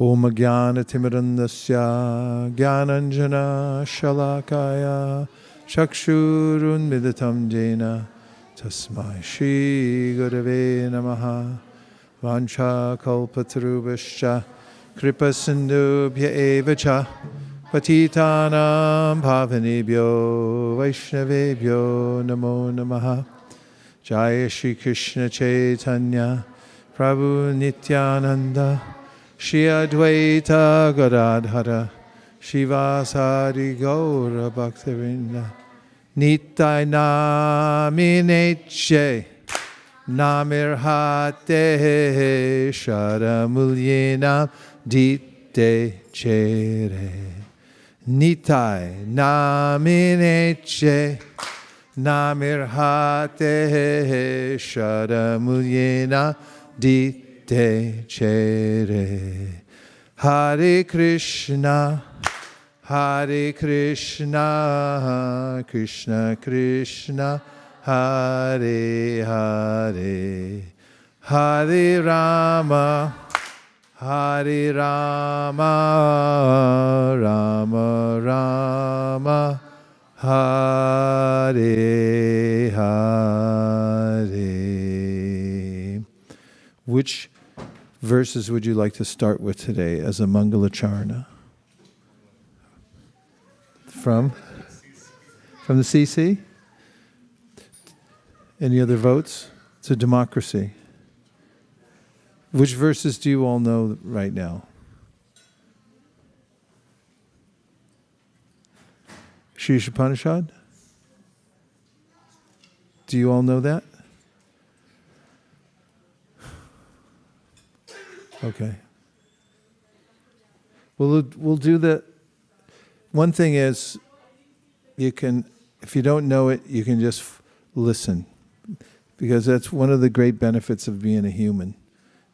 Om Jnana Timirandasya Jnananjana Shalakaya Chakshurun Midatam Jena Tasmai Shri Gurave Namaha Vancha Kalpatarubhascha Kripa Sindhubhya Evacha Patitanam Bhavanebhyo Vaishnavebhyo Namo Namaha Jaya Shri Krishna Chaitanya Prabhu Nityananda Shri Advaita Gadadhara Shivasari Gaura Bhaktivinoda Nitai Namineche Namirhate Sharamulyena Dite Chere Nitai Namineche Namirhate Sharamulyena Dite Chere Hare Krishna Hare Krishna Krishna Krishna Hare Hare Hare Rama Hare Rama Rama Rama Hare Hare. Which verses would you like to start with today as a Mangalacharna? From the CC? Any other votes? It's a democracy. Which verses do you all know right now? Shri Upanishad? Do you all know that? Okay. We'll do the... One thing is, you can, if you don't know it, you can just listen. Because that's one of the great benefits of being a human.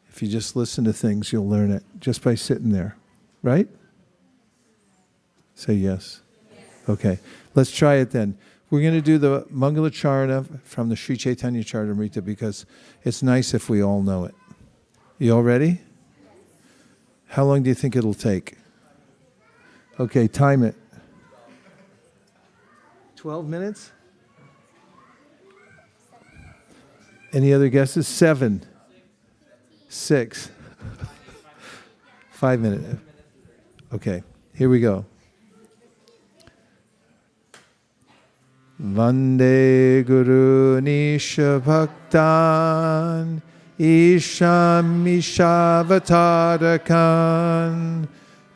If you just listen to things, you'll learn it just by sitting there. Right? Say yes. Okay. Let's try it then. We're going to do the Mangalacharna from the Sri Chaitanya Charitamrita because it's nice if we all know it. You all ready? How long do you think it'll take? Okay, time it. 12 minutes? Any other guesses? 7. 6. 5 minutes. Okay, here we go. Vande Guru Nisha Bhaktan Isham Ishavatarakan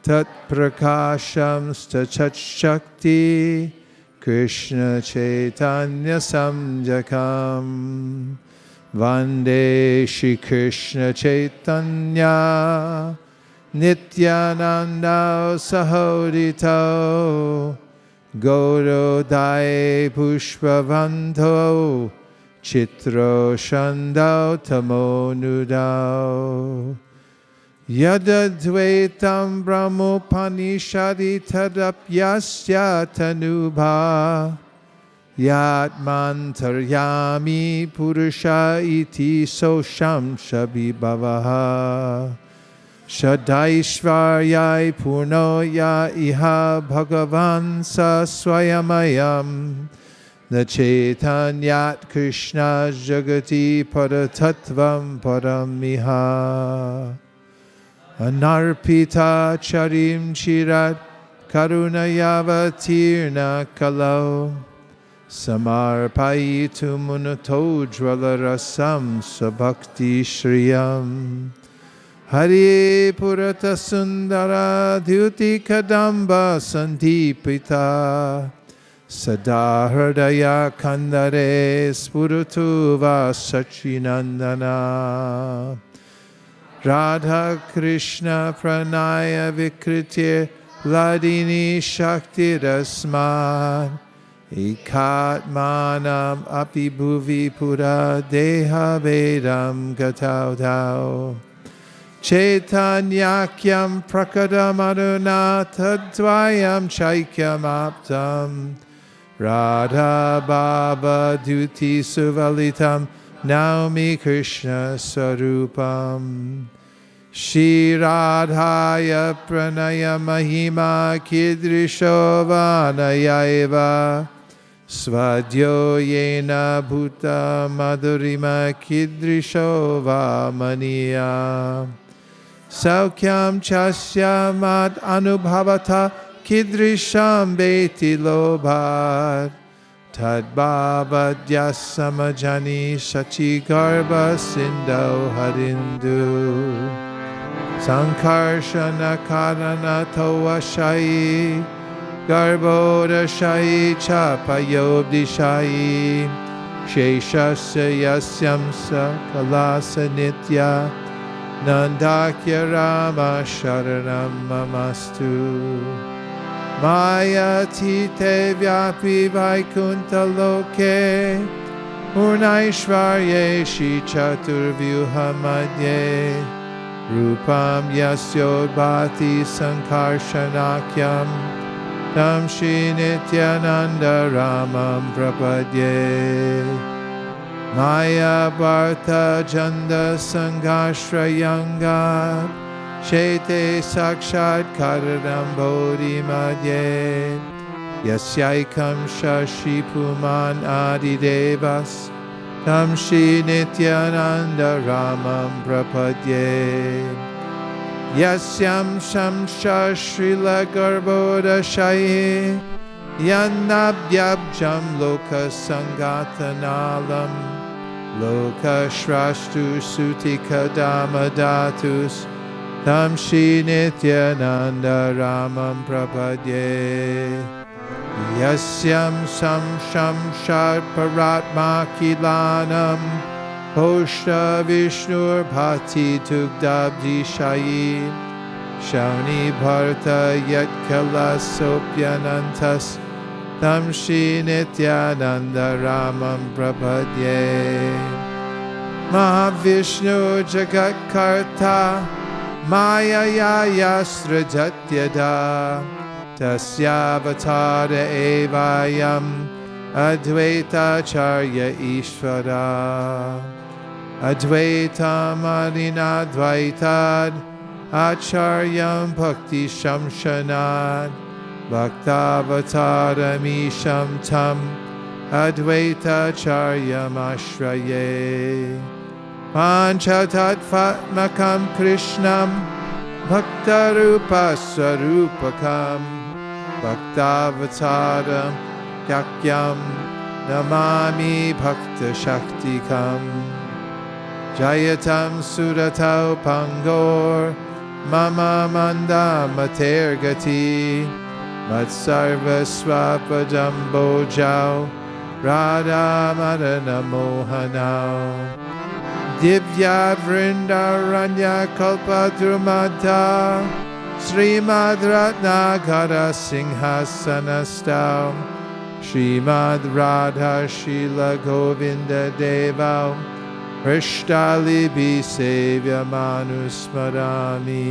Tat Prakasham Stachat Shakti Krishna Chaitanya Samjakam Vande Shri Krishna Chaitanya Nityananda Sahodito Goro Dai Pushpavanto Chitro Shandao Tamo Nudao Yadadvaitam Brahmopanishadi Tadapyasya Tanubha Yatmantaryami Purusha Iti Sosham Shabibhavaha Shadaishvaryai Purnoya Iha Bhagavan Sa Swayamayam Na Chaitanyat Krishna Jagati Paratattvam Paramiha Anarpita Charim Chirat Karunayavatirna Kalau Samarpayitu Munato Jvalarasam Sabhakti Shriyam Hari Purata Sundara Dhyuti Kadamba Sandipita Sada Hridaya Kandare Spurutuva Sachinandana Radha Krishna Pranaya Vikritya Ladini Shakti Rasman Ikatmanam Api Bhuvi Pura Deha Vedam Gataudao Chaitanyakyam Prakadamaruna Tadvayam Chaikyam Aptam Radha Baba Duti Suvalitam Naumi Krishna Sarupam Shri Radhaya Pranaya Mahima Kidrisho Vanayaiva Svadyo Yena Bhuta Madhurima Kidrisho Vamaniya Saukyam Chasya Mad Anubhavata Kidrisham Beti Lobhat Tadbhavadya Samajani Shachi Garbha Sindhu Harindu Sankarshana Karana Toashai Garbhoda Shai Chapayobdi Shai Sheshasya Yasyamsa Kalasa Nitya Nandakya Rama Sharanam Mamastu Maya Tite Vyapi Vaikunta Loke Purnaishvarye Shi Chaturvyuha Madhye Rupam Yasyodbhati Sankarshanakyam Tam Shri Nityananda Ramam Prapadye Maya Bharta Janda Sanghashrayanga Shete Sakshat Karadam Bodhi Madhye Yasyaikam Shashi Puman Adidevas Tam Shri Nityananda Ramam Prapadye Yasyam Shamsha Srila Garbhoda Shayi Yanabhyabjam Loka Sangatanalam Loka Shrashtu Sutika Damadatus Tam Shri Nityananda Ramam Prapadye Yasyam Samsham Shad Paratma Kilanam Poshta Vishnur Bhati Tugdabdi Shayi Shauni Bharta Yatkala Sopyanantas Tam Shri Nityananda Ramam Prapadye Mahavishnu Jagat Karta Maya Yasra Jatyada Tasyavatara evayam Advaita Charya Ishvara Advaita Marinadvaitad Acharyam Bhakti Shamshanad Bhaktavatara Misham Tam Advaita Charyam Ashraye Panchatatvatmakam Krishnam Bhaktarupa Sarupakam Bhaktavataram Yakyam Namami Bhakta Shaktikam Jayatam Suratau Pangor Mama Manda Matergati Matsarva Swapadam Bojau Radha Madana Mohanau Divya Vrindaranya Kalpadrumata Srimad Ratnagara Singhasanastau Srimad Radha Shila Govinda Devau Prishtalibi Sevya Manusmarami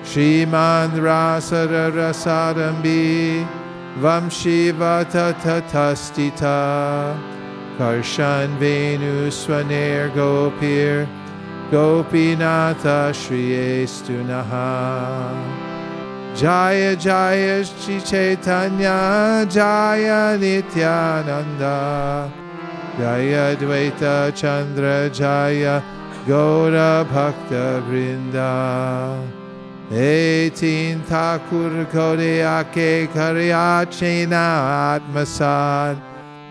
Srimad Rasara Rasadambi Vamshivata Tatastita Karshan Venu Swaner Gopir Gopinatha Shriyestunaha Jaya Jaya Shri Chaitanya Jaya Nityananda Jaya Dvaita Chandra Jaya Gaura Bhakta Vrinda 18 Thakur Kodeyake Karyachena Atmasad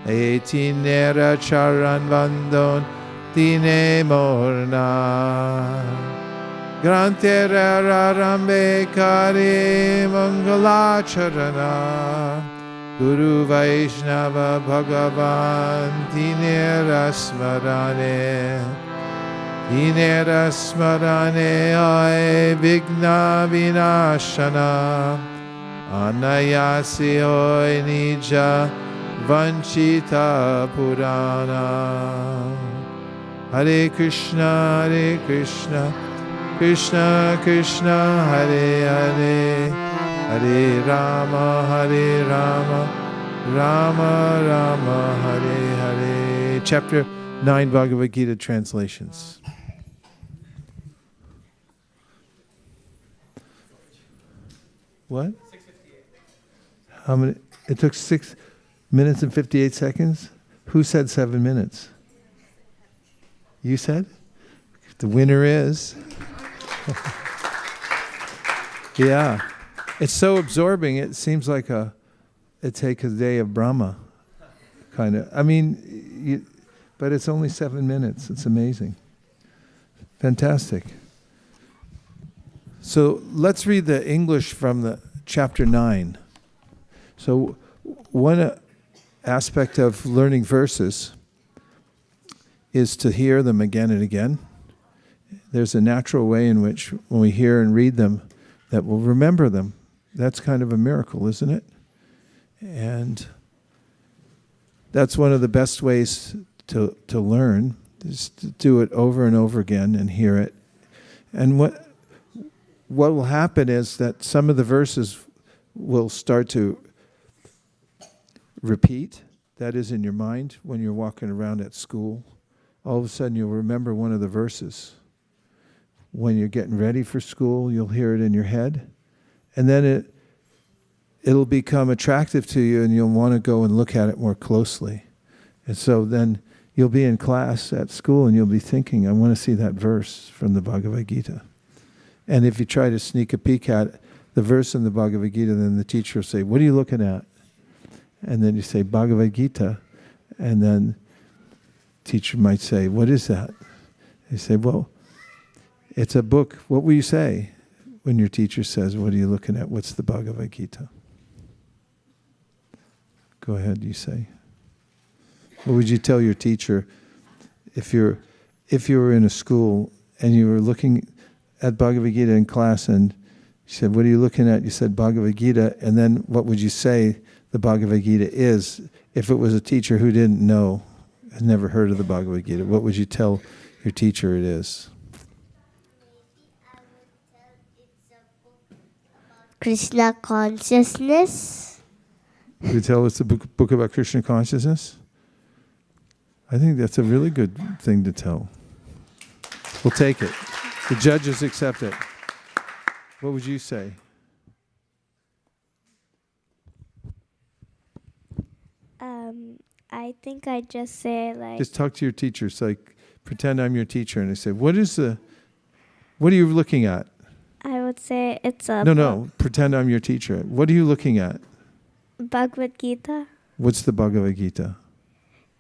18 Nera Charan Vandon Dine Morna Grantera Rambe Kari Mangala Charana Guru Vaishnava Bhagavan Dinera Smarane Dinera Smarane Ay Vigna Vinashana Anayasi Hoy Nija Vanchita Purana Hare Krishna, Krishna Krishna, Hare Hare, Hare Rama, Rama Rama, Hare Hare. Chapter 9 Bhagavad Gita translations. What? 6:58. How many? It took 6 minutes and 58 seconds? Who said 7 minutes? You said? The winner is. Yeah. It's so absorbing, it seems like it takes a day of Brahma, kind of. I mean, but it's only 7 minutes. It's amazing. Fantastic. So let's read the English from the chapter 9. So one aspect of learning verses is to hear them again and again. There's a natural way in which when we hear and read them that we'll remember them. That's kind of a miracle, isn't it? And that's one of the best ways to learn, is to do it over and over again and hear it. And what will happen is that some of the verses will start to repeat. That is in your mind when you're walking around at school. All of a sudden you'll remember one of the verses. When you're getting ready for school, you'll hear it in your head. And then it'll become attractive to you and you'll want to go and look at it more closely. And so then you'll be in class at school and you'll be thinking, I want to see that verse from the Bhagavad Gita. And if you try to sneak a peek at the verse in the Bhagavad Gita, then the teacher will say, what are you looking at? And then you say, Bhagavad Gita. And then teacher might say, what is that? You say, well, it's a book. What will you say when your teacher says, what are you looking at? What's the Bhagavad Gita? Go ahead, you say. What would you tell your teacher if you were in a school and you were looking at Bhagavad Gita in class and she said, what are you looking at? You said Bhagavad Gita. And then what would you say the Bhagavad Gita is if it was a teacher who didn't know, had never heard of the Bhagavad Gita? What would you tell your teacher it is? Krishna consciousness. You tell it's a book about Krishna consciousness? I think that's a really good thing to tell. We'll take it. The judges accept it. What would you say? I think I just say like. Just talk to your teacher. It's like, pretend I'm your teacher, and I say, what are you looking at? I would say it's a. No. Pretend I'm your teacher. What are you looking at? Bhagavad Gita. What's the Bhagavad Gita?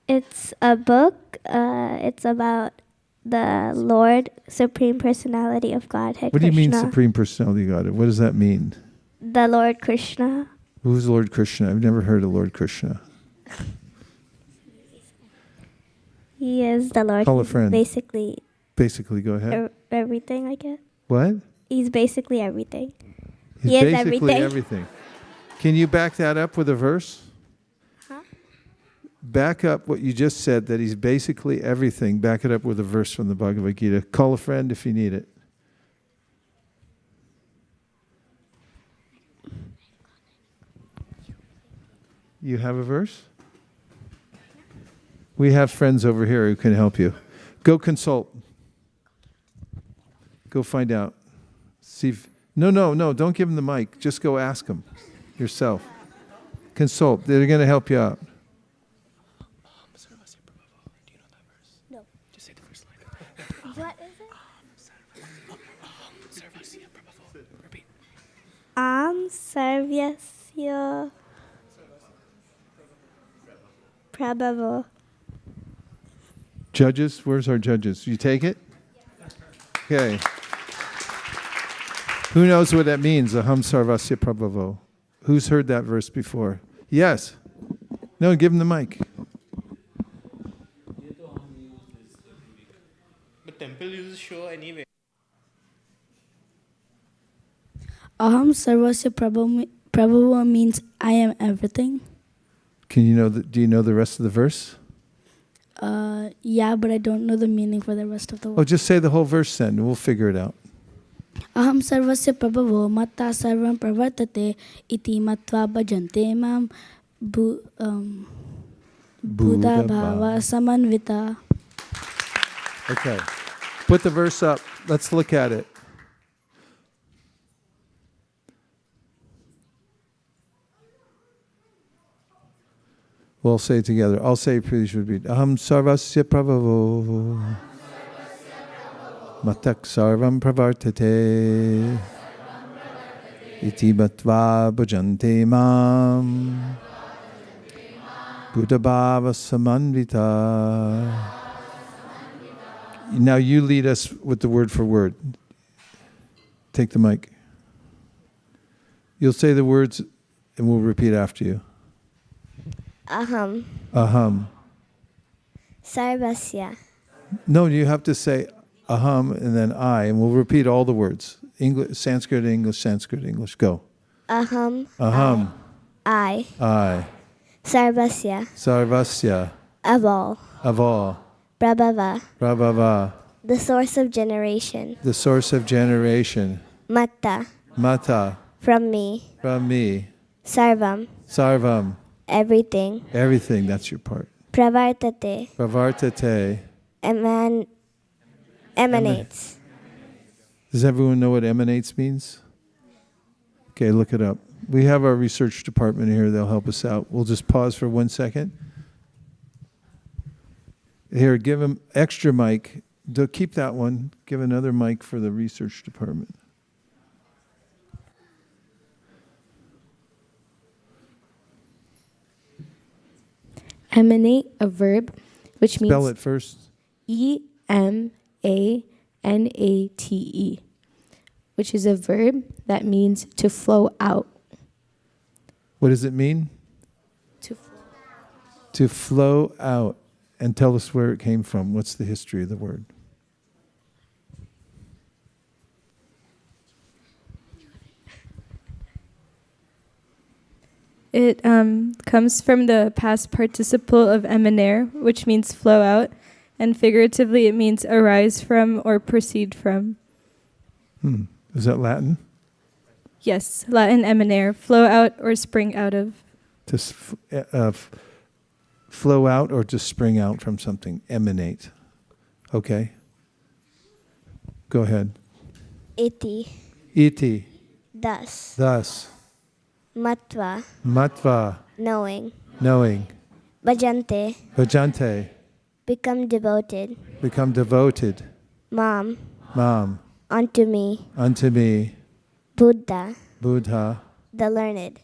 It's a book. It's about the Lord, Supreme Personality of Godhead. What do you mean, Krishna. Supreme Personality of Godhead? What does that mean? The Lord Krishna. Who's Lord Krishna? I've never heard of Lord Krishna. He is the Lord. Call a friend. Basically, go ahead. Everything, I guess. What? He's basically everything. He's He is basically everything. Can you back that up with a verse? Huh? Back up what you just said, that he's basically everything. Back it up with a verse from the Bhagavad Gita. Call a friend if you need it. You have a verse? We have friends over here who can help you. Go consult. Go find out. See if, no, don't give them the mic. Just go ask them yourself. Consult. They're going to help you out. Do you know that verse? No. Just say the first line. What is it? Sarvasya Prabhavo. Repeat. Sarvyasya Prabhavo. Judges, where's our judges? You take it? Okay. Who knows what that means? Aham sarvasya prabhavo. Who's heard that verse before? Yes. No, give him the mic. But temple uses show anyway. Aham Sarvasya Prabhava means I am everything. Do you know the rest of the verse? Yeah, but I don't know the meaning for the rest of the word. Oh, just say the whole verse then, and we'll figure it out. Aham Sarvasya Prabhavo Matta Sarvam Pravartate Iti Matva Bhajante Mam Buddha Bhava Samanvita. Okay. Put the verse up. Let's look at it. We'll say it together. I'll say, please repeat. Aham sarvasya prabhavo. Matak sarvam pravartate. Iti matva bhajante mam. Buddha bhava samanvita. Now you lead us with the word for word. Take the mic. You'll say the words and we'll repeat after you. Aham. Aham. Sarvasya. No, you have to say aham and then I, and we'll repeat all the words. English, Sanskrit, English, Sanskrit, English. Go. Aham. Aham. I. I. Sarvasya. Sarvasya. Of all. Of all. Prabhava. Prabhava. The source of generation. The source of generation. Matta. Mata. From me. From me. Sarvam. Sarvam. Everything. Everything, that's your part. Pravartate. Pravartate. Emanates. Does everyone know what emanates means? Okay, look it up. We have our research department here. They'll help us out. We'll just pause for 1 second. Here, give him extra mic. Keep that one. Give another mic for the research department. Emanate, a verb, which means Spell it first. E-M-A-N-A-T-E, which is a verb that means to flow out. What does it mean? To flow out. And tell us where it came from. What's the history of the word? It comes from the past participle of emanare, which means flow out, and figuratively it means arise from or proceed from. Is that Latin? Yes, Latin emanare, flow out or spring out of. To flow out or to spring out from something. Emanate. Okay. Go ahead. Iti. Iti. Thus. Thus. Matva. Matva. Knowing. Knowing. Bhajante. Bhajante. Become devoted. Become devoted. Mam. Mam. Unto me. Unto me. Buddha. Buddha. The learned.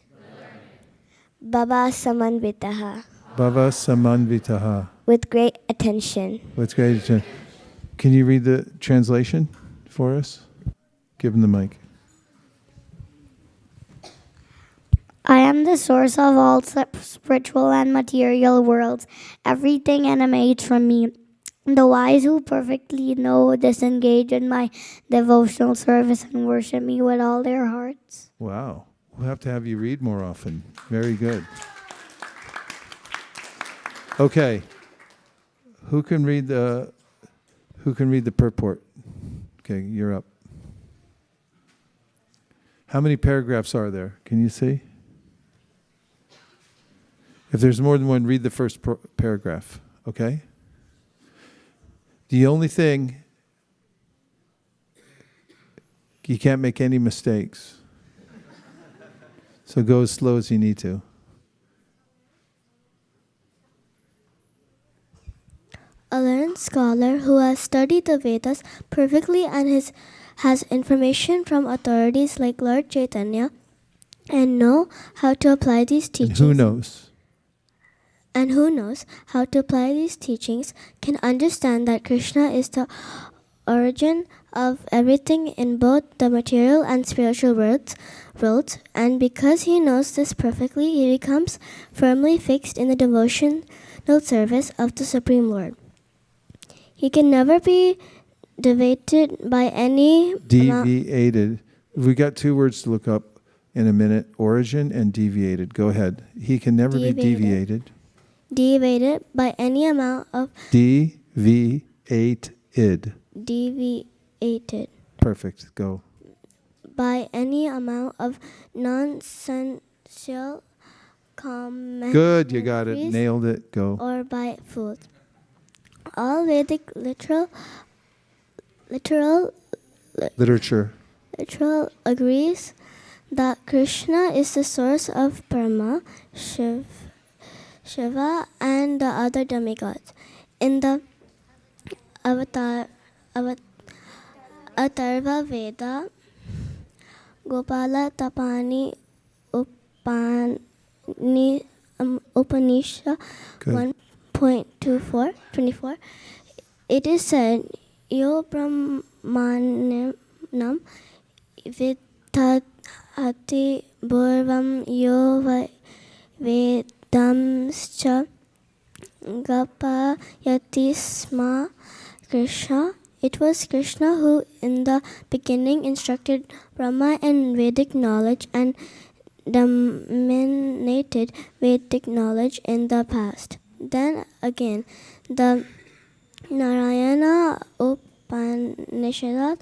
Baba samanvitaha. Bhava samanvitaha. With great attention. What's great? Can you read the translation for us? Give him the mic. I am the source of all spiritual and material worlds. Everything emanates from me. The wise who perfectly know this engage in my devotional service and worship me with all their hearts. Wow. We'll have to have you read more often. Very good. Okay. Who can read the purport? Okay, you're up. How many paragraphs are there? Can you see? If there's more than one, read the first paragraph, okay? The only thing, you can't make any mistakes. So go as slow as you need to. A learned scholar who has studied the Vedas perfectly and has information from authorities like Lord Chaitanya and know how to apply these teachings. And who knows? How to apply these teachings can understand that Krishna is the origin of everything in both the material and spiritual worlds, and because he knows this perfectly, he becomes firmly fixed in the devotional service of the Supreme Lord. He can never be deviated by any Deviated. We got two words to look up in a minute. Origin and deviated. Go ahead. He can never be deviated. Deviated by any amount of... Deviated. Deviated. Perfect. Go. By any amount of nonsensical commentaries. Good. You got it. Nailed it. Go. Or by fools. All Vedic literature agrees that Krishna is the source of Brahma, Shiva, and the other demigods. In the Atharva Veda, Gopala Tapani Upanishad Good. 1.24, it is said, Yo Brahmanam Vidhati Burvam Yo Vedamscha Gapayati Sma Krishna. It was Krishna who in the beginning instructed Brahma in Vedic knowledge and dominated Vedic knowledge in the past. Then again, the Narayana Upanishad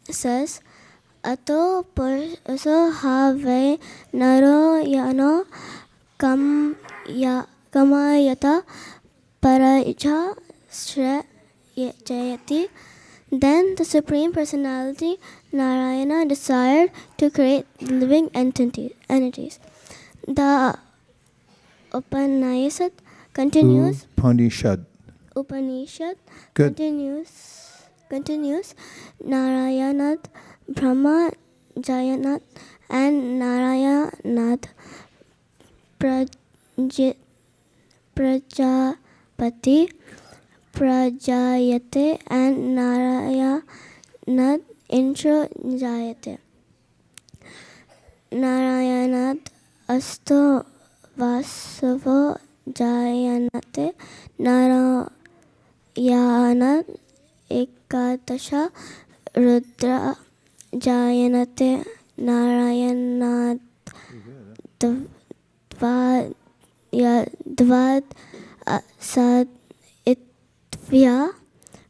says, Ato Purso Have Naro Yano Kamayata Paraja Jayati. Then the Supreme Personality, Narayana, desired to create living entities. The Upanishad continues. Good. continues. Narayana, Brahma, Jayanat, and Narayana, Prajapati, Prajayate, and Narayana Intro Jayate. Narayana Asto Vasavo Jayanate, Narayana Ekadasha Rudra Jayanate, Narayana Dvad Sad Itvya.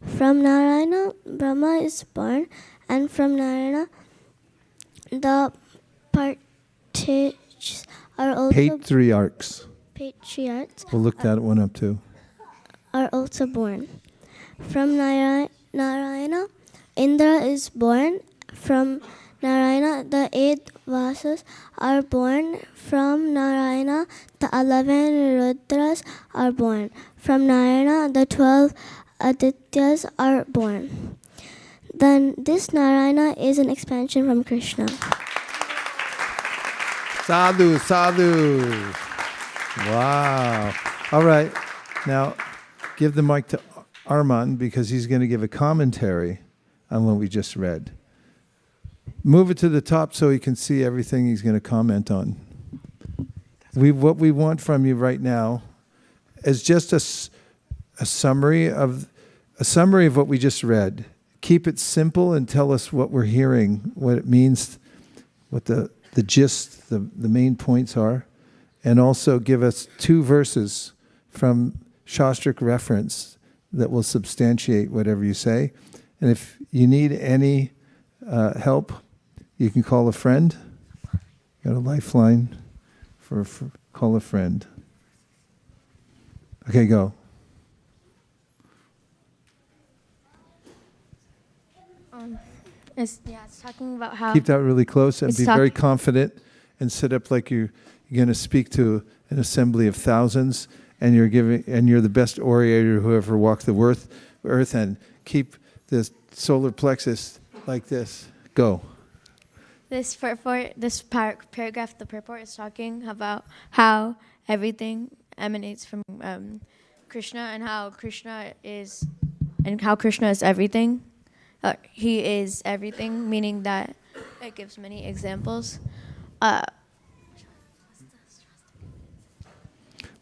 From Narayana, Brahma is born, and from Narayana, the patriarchs are also Patriarchs. patriarchs We'll look that one up too. are also born. From Narayana, Indra is born. From Narayana, the 8 Vasas are born. From Narayana, the 11 Rudras are born. From Narayana, the 12 Adityas are born. Then this Narayana is an expansion from Krishna. Sadhu, sadhu. Wow. All right. Now, give the mic to Arman because he's going to give a commentary on what we just read. Move it to the top so he can see everything he's going to comment on. What we want from you right now is just a summary of what we just read. Keep it simple and tell us what we're hearing, what it means, what the gist, the main points are, and also give us 2 verses from Shastric reference that will substantiate whatever you say. And if you need any help, you can call a friend. Got a lifeline for call a friend. Okay, go. It's talking about how Keep that really close and It's be very confident and sit up like you're going to speak to an assembly of thousands, and you're the best orator who ever walked the earth, and keep this solar plexus like this. Go. this paragraph, the purport is talking about how everything emanates from Krishna, and how Krishna is everything. He is everything, meaning that it gives many examples.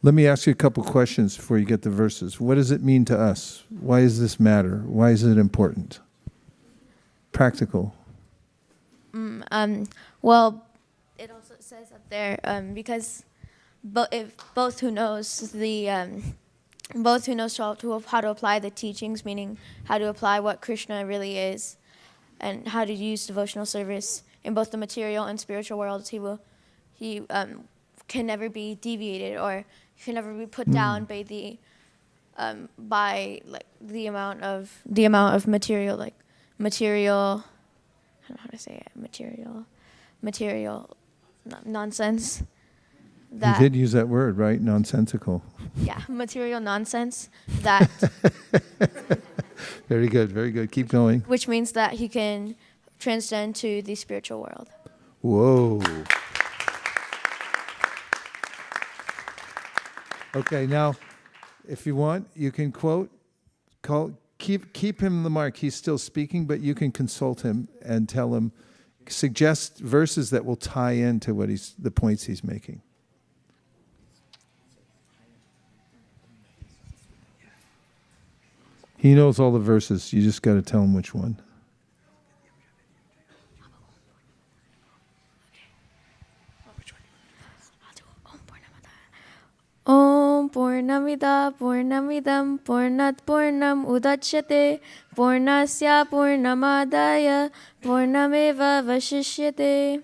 Let me ask you a couple questions before you get the verses. What does it mean to us? Why does this matter? Why is it important? Practical. Well, it also says up there because both who knows how to apply the teachings, meaning how to apply what Krishna really is, and how to use devotional service in both the material and spiritual worlds, he can never be deviated or can never be put down by the amount of material, I don't know how to say it, material nonsense. You that did use that word, right? Nonsensical. material nonsense that Very good, very good. Keep going. which means that he can transcend to the spiritual world. Whoa. Okay, now, if you want, you can keep him the mark. He's still speaking, but you can consult him and tell him, suggest verses that will tie into what the points he's making. He knows all the verses. You just got to tell him which one. Om Purnamida Purnamidam Purnat Purnam Udachyate Purnasya Purnamadaya Purnameva Vashishyate.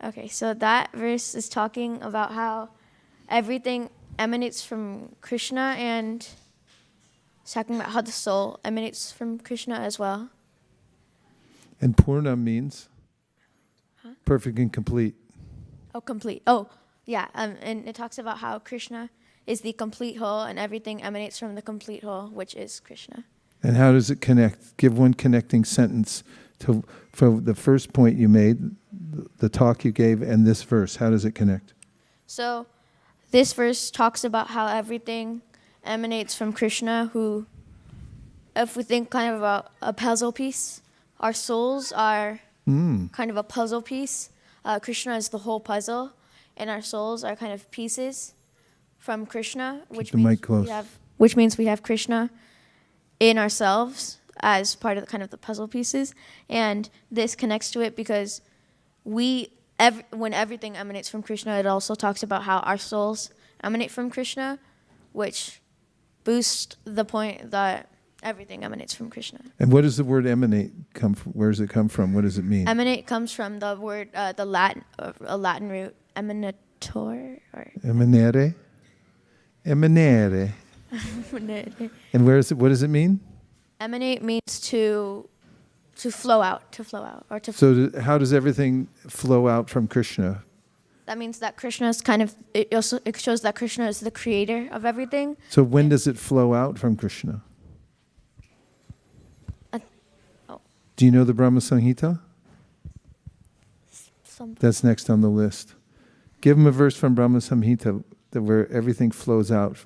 Okay, so that verse is talking about how everything emanates from Krishna, and it's talking about how the soul emanates from Krishna as well. And Purna means perfect and complete. Oh, complete. Oh, yeah. And it talks about how Krishna is the complete whole, and everything emanates from the complete whole, which is Krishna. And how does it connect? Give one connecting sentence for the first point you made, the talk you gave, and this verse. How does it connect? So this verse talks about how everything emanates from Krishna, who, if we think kind of about a puzzle piece, our souls are kind of a puzzle piece. Krishna is the whole puzzle, and our souls are kind of pieces from Krishna, which means we have Krishna in ourselves as part of kind of the puzzle pieces. And this connects to it because when everything emanates from Krishna, it also talks about how our souls emanate from Krishna, which boosts the point that everything emanates from Krishna. And what does the word emanate come from? Where does it come from? What does it mean? Emanate comes from the word, a Latin root, emanator, or Emanere? Emanere. And what does it mean? Emanate means to flow out, or to. So how does everything flow out from Krishna? That means that Krishna is it shows that Krishna is the creator of everything. So when does it flow out from Krishna? Do you know the Brahma Samhita? That's next on the list. Give him a verse from Brahma Samhita where everything flows out.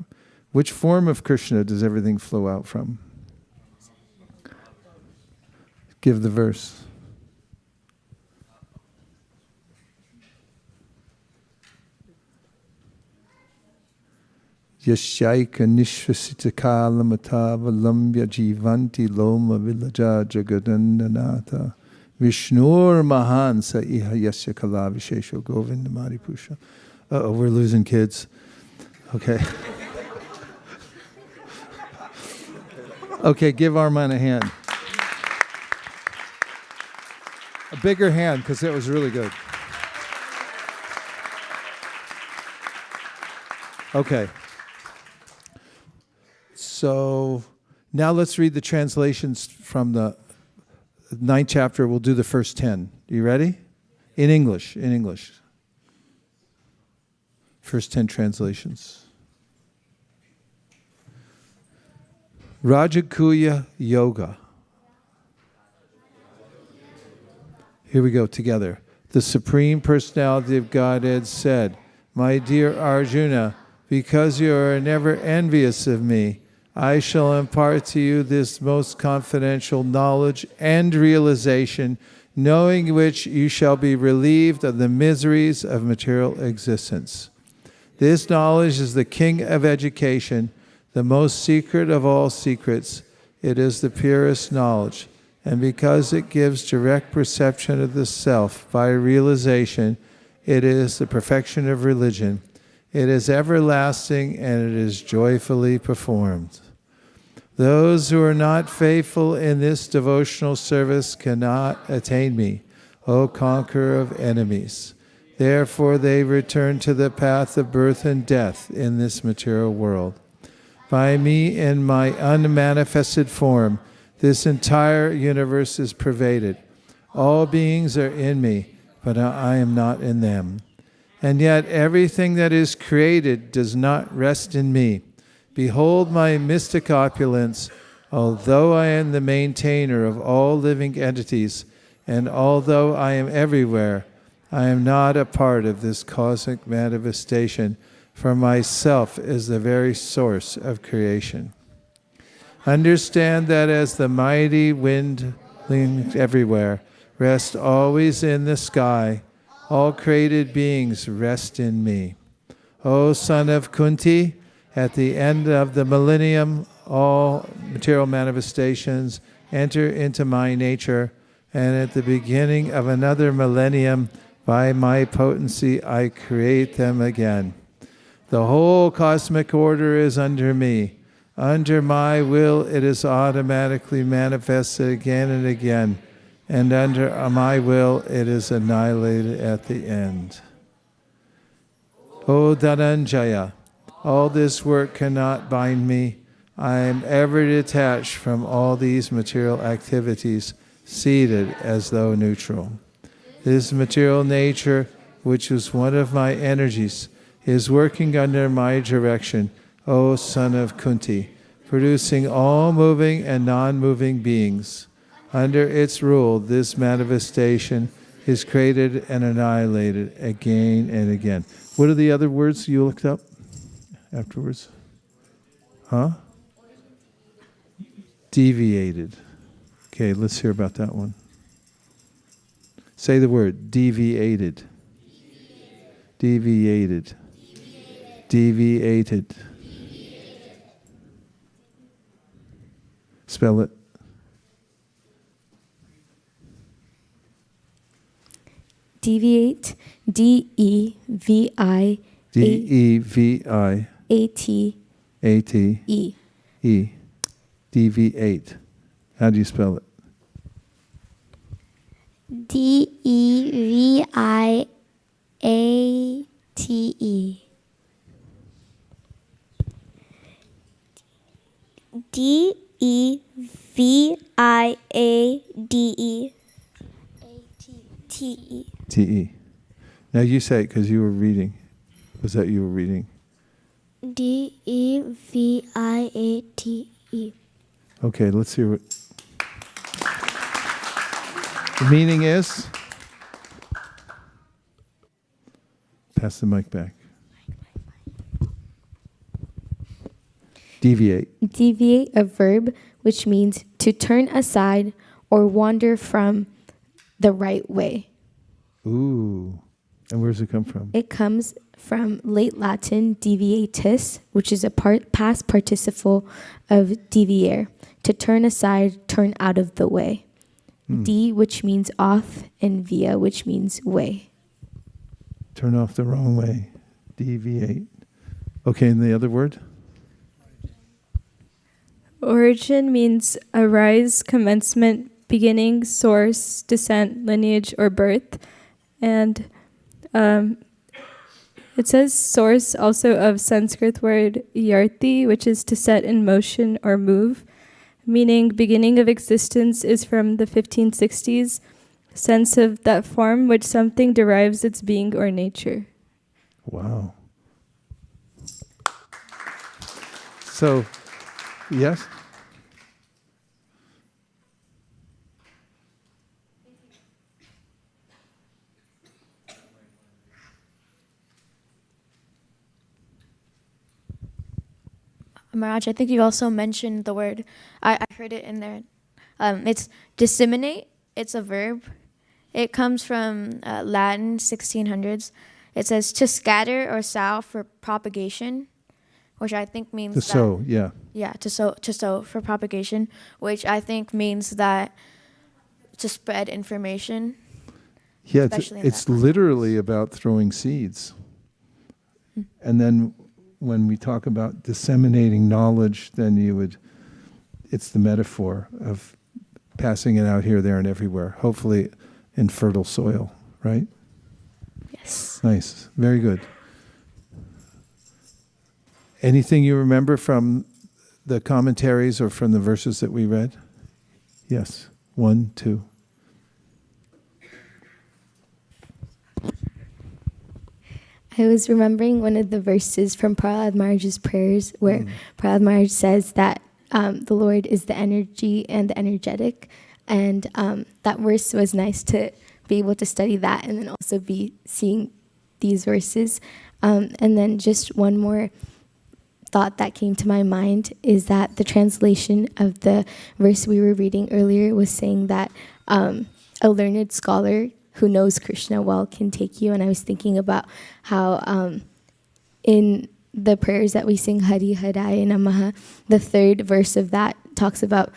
Which form of Krishna does everything flow out from? Give the verse. Yashaika nishvasita kalamata valambya jivanti loma vilaja jagadandanata Vishnur mahan sa iha yasya kala vishesho govinda maripusha. Uh-oh, we're losing kids. Okay. Okay, give Arman a hand. A bigger hand, because that was really good. Okay. So now let's read the translations from the 9th chapter. We'll do the first 10. You ready? In English. First 10 translations. Rajakuya Yoga. Here we go together. The Supreme Personality of Godhead said, "My dear Arjuna, because you are never envious of me, I shall impart to you this most confidential knowledge and realization, knowing which you shall be relieved of the miseries of material existence. This knowledge is the king of education, the most secret of all secrets. It is the purest knowledge, and because it gives direct perception of the self by realization, it is the perfection of religion. It is everlasting, and it is joyfully performed. Those who are not faithful in this devotional service cannot attain me, O conqueror of enemies. Therefore they return to the path of birth and death in this material world. By me in my unmanifested form, this entire universe is pervaded. All beings are in me, but I am not in them. and yet everything that is created does not rest in me. Behold my mystic opulence, although I am the maintainer of all living entities, and although I am everywhere, I am not a part of this cosmic manifestation, for myself is the very source of creation. Understand that as the mighty wind everywhere rests always in the sky, all created beings rest in me. O son of Kunti, at the end of the millennium, all material manifestations enter into my nature, and at the beginning of another millennium, by my potency, I create them again. The whole cosmic order is under me. Under my will, it is automatically manifested again and again, and under my will, it is annihilated at the end. O Dhananjaya, all this work cannot bind me. I am ever detached from all these material activities, seated as though neutral. This material nature, which is one of my energies, is working under my direction, O son of Kunti, producing all moving and non-moving beings. Under its rule, this manifestation is created and annihilated again and again. What are the other words you looked up afterwards? Huh? Deviated. Okay, let's hear about that one. Say the word, deviated. Deviated. Deviated. Spell it. Deviate, D-E-V-I. D-E-V-I. A-T. A-T. E. Deviate. How do you spell it? D-E-V-I-A-T-E. D-E-V-I-A-D-E. T-E. T-E. Now you say it because you were reading. Was that you were reading? D-E-V-I-A-T-E. Okay, let's hear what the meaning is. Pass the mic back. Deviate. Deviate, a verb which means to turn aside or wander from the right way. Ooh. And where does it come from? It comes from late Latin deviatus, which is a past participle of deviare, to turn aside, turn out of the way. D, which means off, and via, which means way. Turn off the wrong way. Deviate. Okay, and the other word? Origin means arise, commencement, beginning, source, descent, lineage, or birth. And it says source also of Sanskrit word yarti, which is to set in motion or move, meaning beginning of existence is from the 1560s, sense of that form which something derives its being or nature. Wow. So, yes? Maharaj, I think you also mentioned the word, I heard it in there. It's disseminate. It's a verb. It comes from Latin, 1600s. It says to scatter or sow for propagation, which I think means To sow, yeah. Yeah, to sow for propagation, which I think means that to spread information. Yeah, Especially in it's that literally about throwing seeds. And then when we talk about disseminating knowledge, then it's the metaphor of passing it out here, there, and everywhere, hopefully in fertile soil, right? Yes. Nice. Very good. Anything you remember from the commentaries or from the verses that we read? Yes. 1, 2. I was remembering one of the verses from Prahlad Maharaj's prayers where Prahlad Maharaj says that the Lord is the energy and the energetic. And that verse was nice to be able to study that and then also be seeing these verses. And then just one more thought that came to my mind is that the translation of the verse we were reading earlier was saying that a learned scholar who knows Krishna well can take you. And I was thinking about how in the prayers that we sing, Hari Haraya Namaha, the third verse of that talks about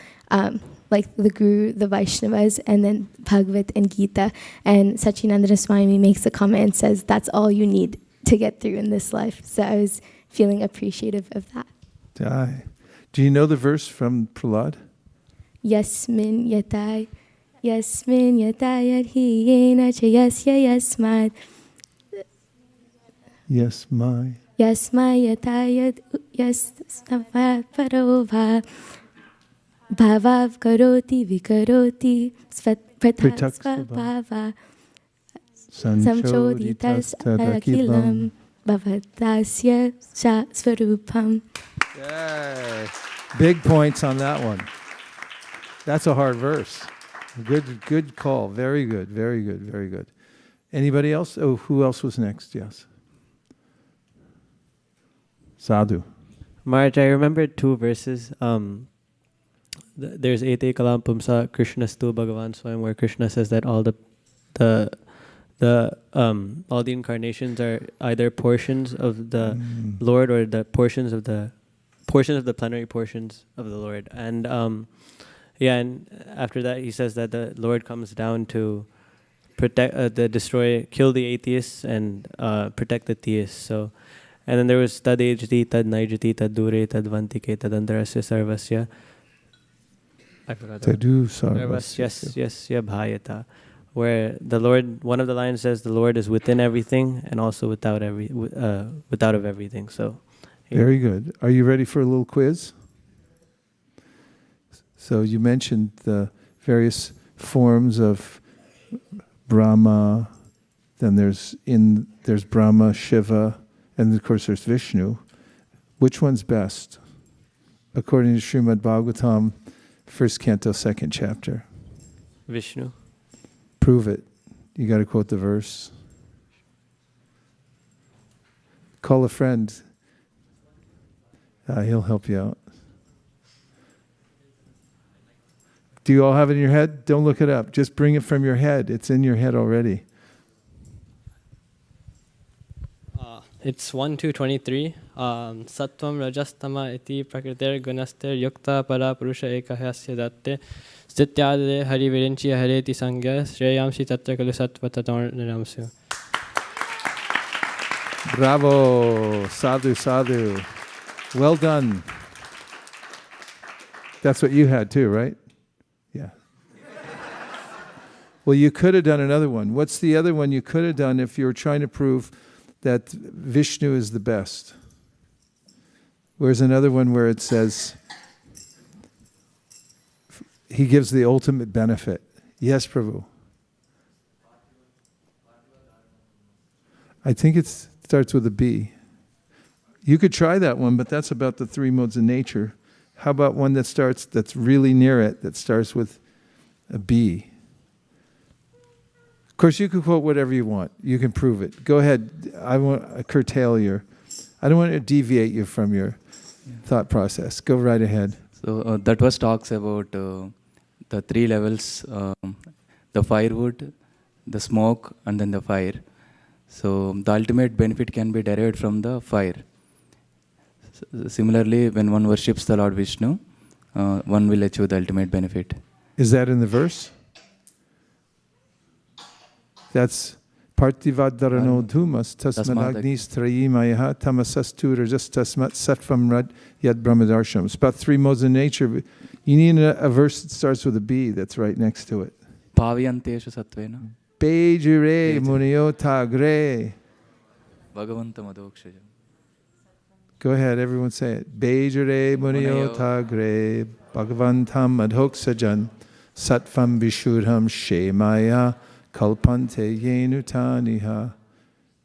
like the Guru, the Vaishnavas, and then Bhagavad and Gita. And Sachinandana Swami makes a comment and says, that's all you need to get through in this life. So I was feeling appreciative of that. Do you know the verse from Prahlad? Yasmin yatai yadhiyena cha yasya yasmad. Yes, my. Yasmai yatayad yasnavad parova. Bhavav karoti vikaroti pratas bhava. Samchoditas akilam bhavatasya swarupam. Yay. Big points on that one. That's a hard verse. Good call. Very good, very good, very good. Anybody else? Oh, who else was next? Yes. Sadhu. Maharaj, I remember two verses. There's Ete Kalam Pumsa Krishnastu Bhagavan Swayam, where Krishna says that all the incarnations are either portions of the Lord or the portions of the plenary portions of the Lord. And and after that he says that the Lord comes down to protect, kill the atheists and protect the theists. So, and then there was tad ejati, tad naijati, tad dure, tad vantike, tad antarasya sarvasya. I forgot that. Tadu sarvasya. Yes, bhayata. Where the Lord, one of the lines says, the Lord is within everything and also without of everything. So, very good. Are you ready for a little quiz? So you mentioned the various forms of Brahma. Then there's Brahma, Shiva, and of course there's Vishnu. Which one's best? According to Srimad Bhagavatam, 1st canto, 2nd chapter. Vishnu. Prove it. You got to quote the verse. Call a friend. He'll help you out. Do you all have it in your head? Don't look it up. Just bring it from your head. It's in your head already. It's 1-2-23. Sattvam rajastama iti prakritir gunaster yukta para purusha ekahasya datte stityade hari virinchi hareti sangya shreyamsi tatra kalu sattva naramsu. Bravo. Sadhu. Well done. That's what you had too, right? Yeah. Well, you could have done another one. What's the other one you could have done if you were trying to prove that Vishnu is the best? Where's another one where it says he gives the ultimate benefit? Yes, Prabhu. I think it starts with a B. You could try that one, but that's about the 3 modes of nature. How about one that's really near it, that starts with a B? Of course, you can quote whatever you want. You can prove it. Go ahead. I won't curtail I don't want to deviate you from your thought process. Go right ahead. So that verse talks about the 3 levels, the firewood, the smoke, and then the fire. So the ultimate benefit can be derived from the fire. Similarly, when one worships the Lord Vishnu, one will achieve the ultimate benefit. Is that in the verse? That's Parthivadarano dhumas tasmat agnis trayimayaha tamasastu rajas tasmat sattvam rad yad brahmadarsham. It's about 3 modes of nature. You need a verse that starts with a B that's right next to it. Paviyanteshu sattvena. Bejure muniyotagre. Bhagavantam adokshajam. Go ahead, everyone say it. Bejure muniyotagre bhagavantam adhoksajan sattvam vishurham shemaya kalpante yenutaniha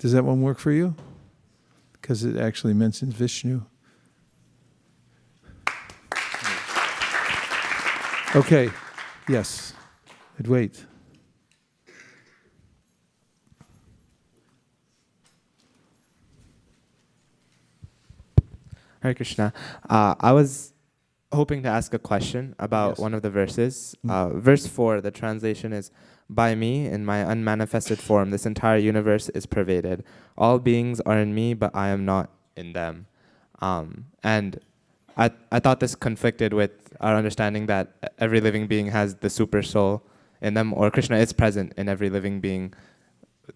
Does that one work for you? Because it actually mentions Vishnu. Okay, yes, I'd wait. Hare Krishna. I was hoping to ask a question about Yes. one of the verses. Verse 4, the translation is, "By me, in my unmanifested form, this entire universe is pervaded. All beings are in me, but I am not in them." And I thought this conflicted with our understanding that every living being has the super soul in them, or Krishna is present in every living being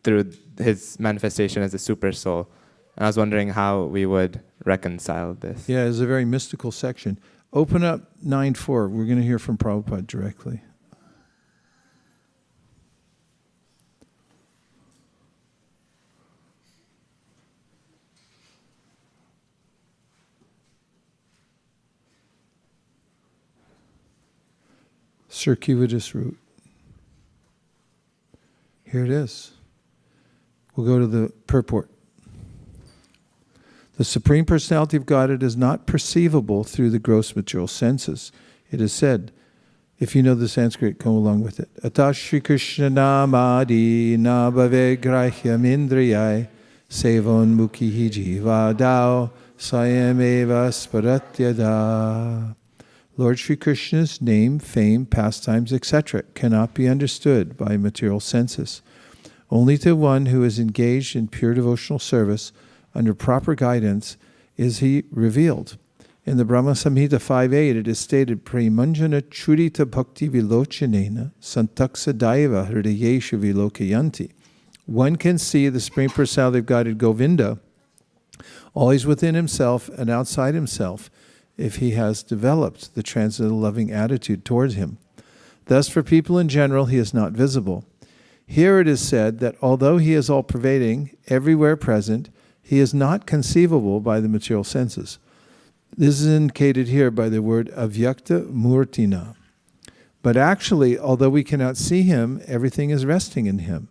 through his manifestation as a super soul. And I was wondering how we would reconcile this. Yeah, it's a very mystical section. Open up 9.4. We're going to hear from Prabhupada directly. Circuitous route. Here it is. We'll go to the purport. The Supreme Personality of Godhead is not perceivable through the gross material senses. It is said, if you know the Sanskrit, come along with it. Atash Shri Krishna namadi na bhave grahyam indriyai sevon mukhi jiva dao sayam eva sparatyada. Lord Shri Krishna's name, fame, pastimes, etc. cannot be understood by material senses. Only to one who is engaged in pure devotional service under proper guidance is he revealed. In the Brahma Samhita 5.8 it is stated, Premanjana churita bhakti vilochanena santaksa daiva hridayesha vilokayanti. One can see the Supreme Personality of Godhead Govinda always within himself and outside himself if he has developed the transcendental loving attitude towards him. Thus for people in general he is not visible. Here it is said that although he is all-pervading, everywhere present, he is not conceivable by the material senses. This is indicated here by the word avyakta murtina. But actually, although we cannot see him, everything is resting in him.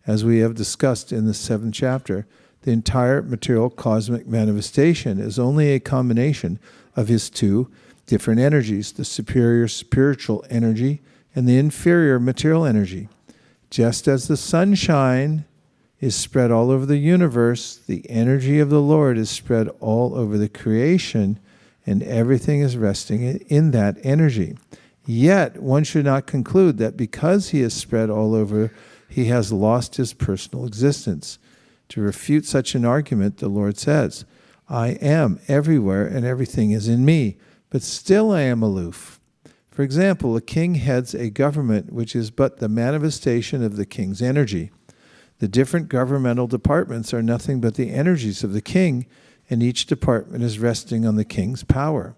As we have discussed in the 7th chapter, the entire material cosmic manifestation is only a combination of his two different energies, the superior spiritual energy and the inferior material energy. Just as the sunshine is spread all over the universe, the energy of the Lord is spread all over the creation, and everything is resting in that energy. Yet, one should not conclude that because he is spread all over, he has lost his personal existence. To refute such an argument, the Lord says, I am everywhere and everything is in me, but still I am aloof. For example, a king heads a government which is but the manifestation of the king's energy. The different governmental departments are nothing but the energies of the king, and each department is resting on the king's power.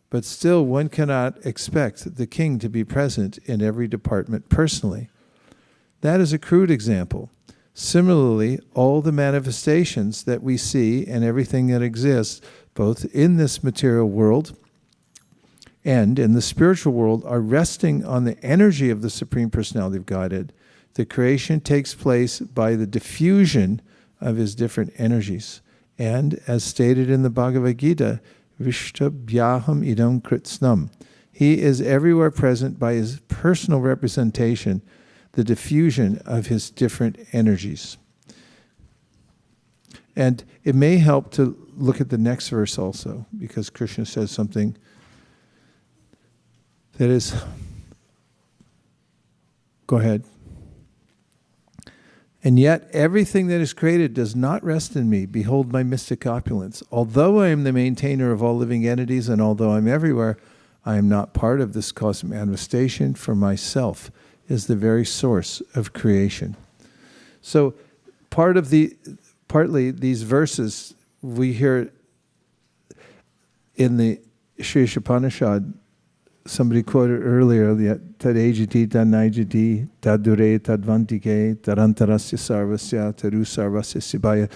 But still, one cannot expect the king to be present in every department personally. That is a crude example. Similarly, all the manifestations that we see and everything that exists, both in this material world and in the spiritual world, are resting on the energy of the Supreme Personality of Godhead. The creation takes place by the diffusion of his different energies. And as stated in the Bhagavad Gita, Vishtabhyaham idam kritsnam. He is everywhere present by his personal representation, the diffusion of his different energies. And it may help to look at the next verse also, because Krishna says something that is... Go ahead. And yet everything that is created does not rest in me. Behold my mystic opulence. Although I am the maintainer of all living entities, and although I'm everywhere, I am not part of this cosmic manifestation, for myself is the very source of creation. So partly these verses we hear in the Sri Upanishad. Somebody quoted earlier, Tadejiti, Tanaijiti, Tadure, Tadvantike, Tarantarasya Sarvasya, Taru Sarvasya Sibaya.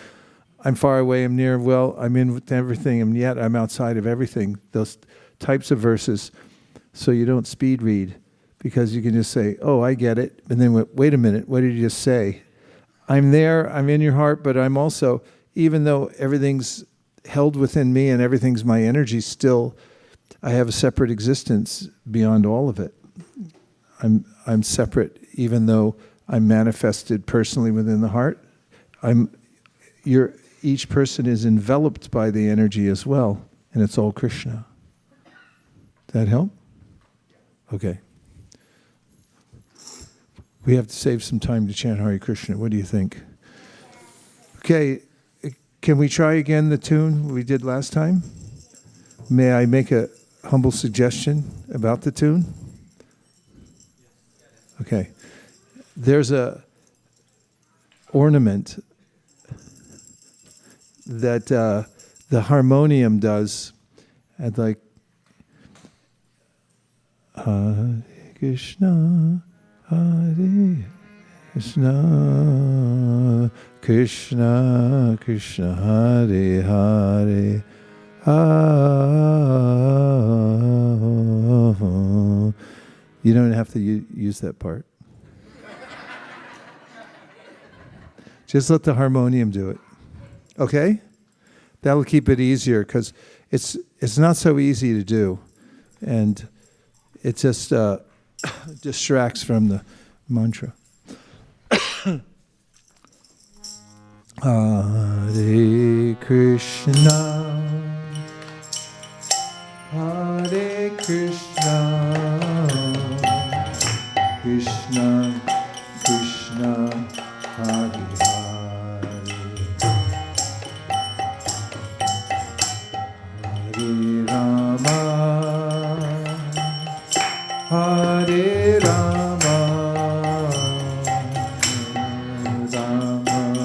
I'm far away, I'm near, well, I'm in with everything, and yet I'm outside of everything. Those types of verses. So you don't speed read, because you can just say, oh, I get it. And then, wait a minute, what did you just say? I'm there, I'm in your heart, but I'm also, even though everything's held within me and everything's my energy, still I have a separate existence beyond all of it. I'm separate, even though I'm manifested personally within the heart. Each person is enveloped by the energy as well, and it's all Krishna. Does that help? Okay. We have to save some time to chant Hare Krishna. What do you think? Okay, can we try again the tune we did last time? May I make a humble suggestion about the tune? Okay. There's a ornament that the harmonium does at like Hare Krishna, Hare Krishna, Krishna Krishna, Hare Hare, You don't have to use that part. Just let the harmonium do it. Okay? That'll keep it easier because it's not so easy to do. And it just distracts from the mantra. Hare Krishna, Hare Krishna, Krishna Krishna, Hare Hare Rama, Rama Rama, Hare Hare.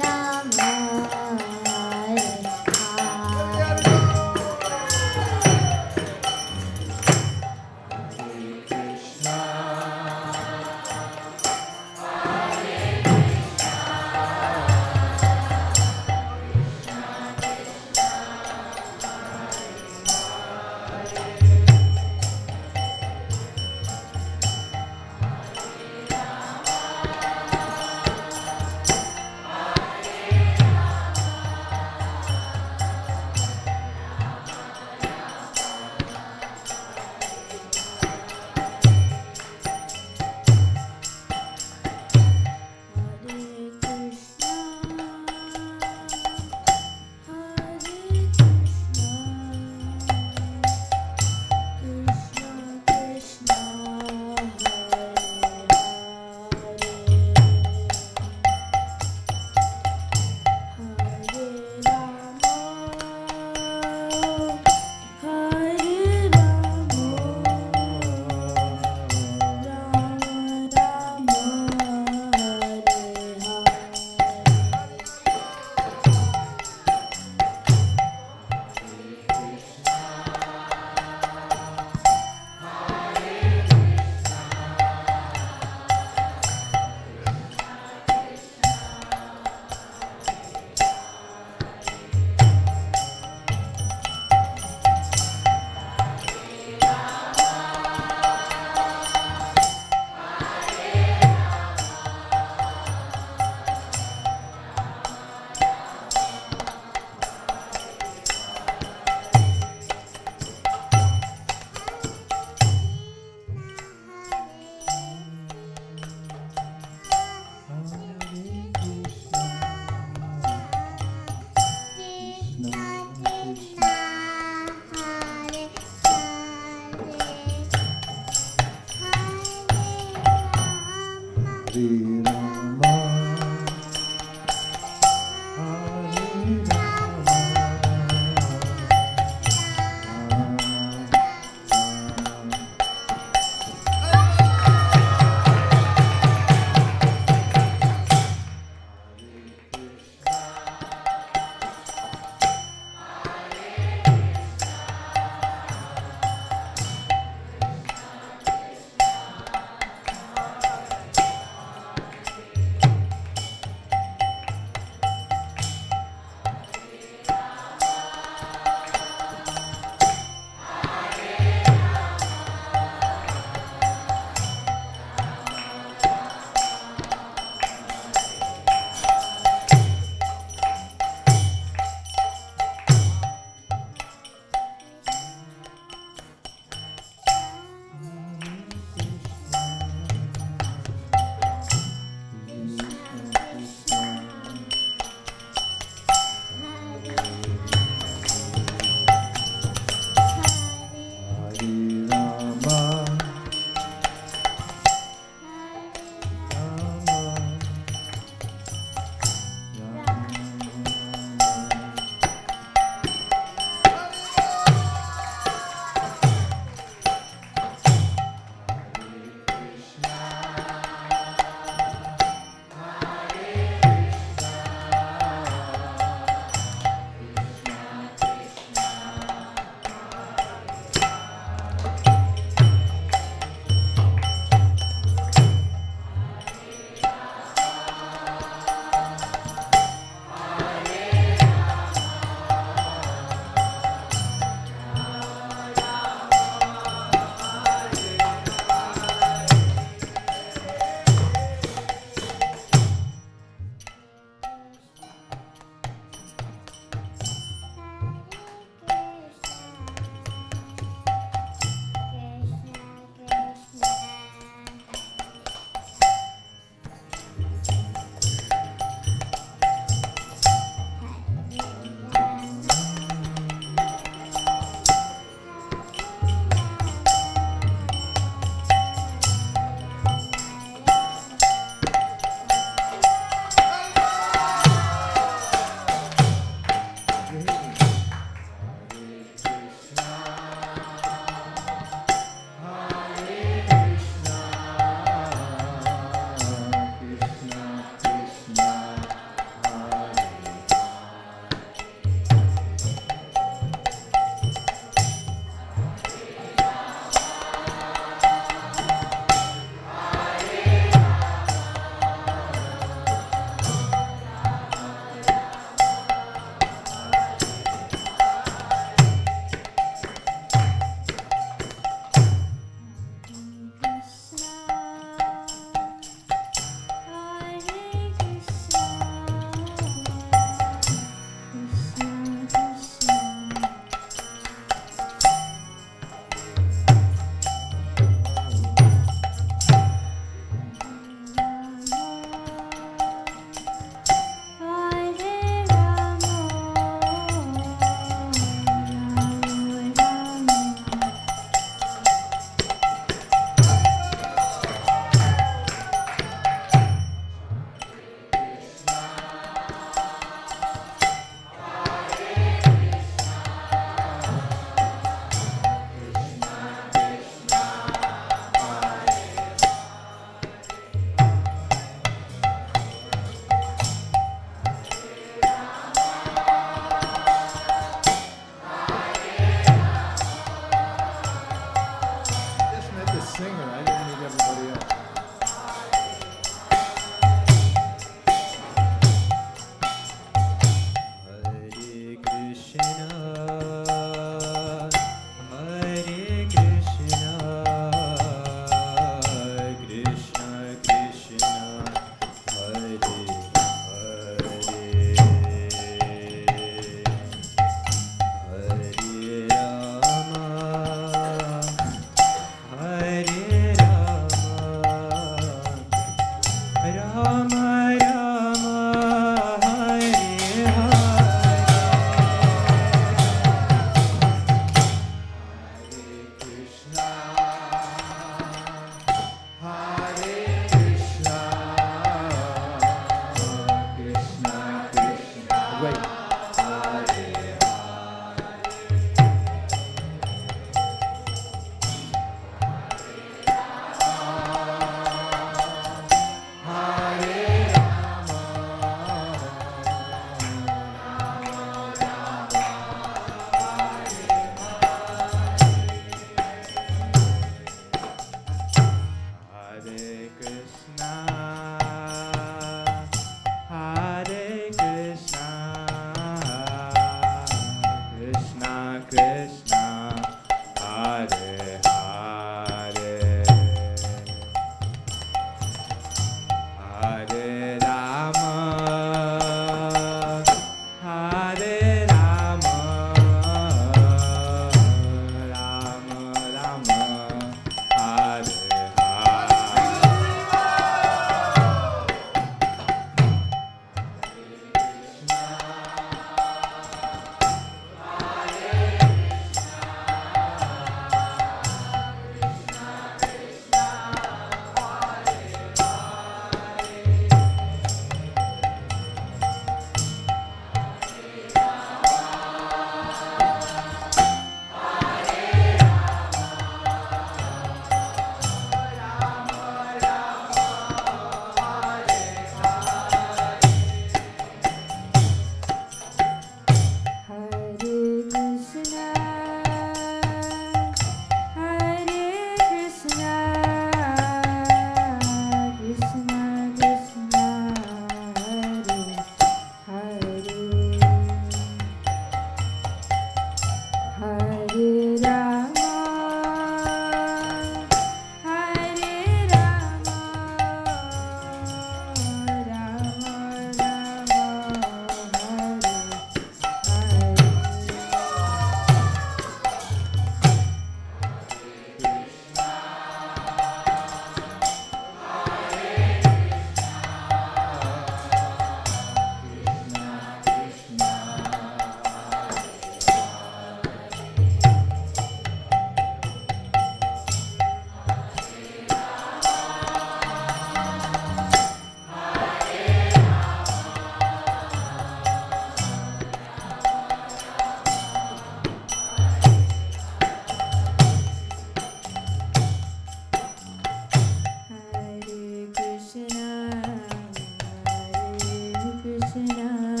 Krishna